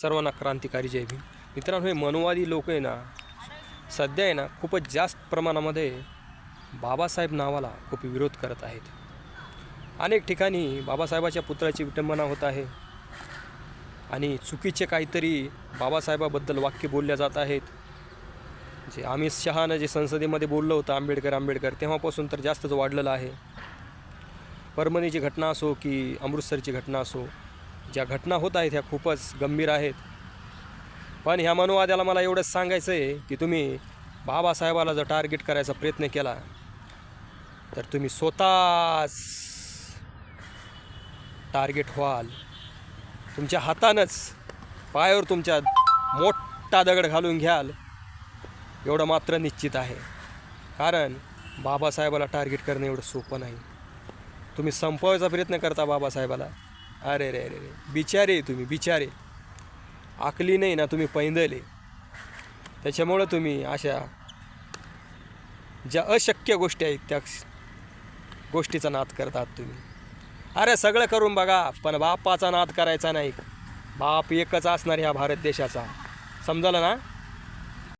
सर्वांना क्रांतिकारी जय भीम. मित्रांनो, हे मनोवादी लोक आहे ना, सध्या आहे ना खूपच जास्त प्रमाणामध्ये बाबासाहेब नावाला खूप विरोध करत आहेत. अनेक ठिकाणी बाबासाहेबाच्या पुतळ्याची विटंबना होत आहे आणि चुकीचे काहीतरी बाबासाहेबाबद्दल वाक्य बोलल्या जात आहेत. जे अमित शहानं जे संसदेमध्ये बोललं होतं आंबेडकर तेव्हापासून तर जास्तच वाढलेलं आहे. परभणीची घटना असो की अमृतसरची घटना असो, ज्या घटना होत आहेत ह्या खूपच गंभीर आहेत. पण ह्या मनोवाद्याला मला एवढंच सांगायचं आहे की तुम्ही बाबासाहेबाला जर टार्गेट करायचा प्रयत्न केला तर तुम्ही स्वतःच टार्गेट व्हाल. तुमच्या हातानंच पायावर तुमच्या मोठा दगड घालून घ्याल एवढं मात्र निश्चित आहे. कारण बाबासाहेबाला टार्गेट करणं एवढं सोपं नाही. तुम्ही संपवायचा प्रयत्न करता बाबासाहेबाला. अरे रे रे रे, बिचारे तुम्ही, बिचारे. आकली नाही ना, तुम्ही पैंदले. त्याच्यामुळं तुम्ही अशा ज्या अशक्य गोष्टी आहेत त्या गोष्टीचा नाद करतात तुम्ही. अरे सगळं करून बघा, पण बापाचा नाद करायचा नाही. बाप एकच असणार ह्या भारत देशाचा. समजलं ना?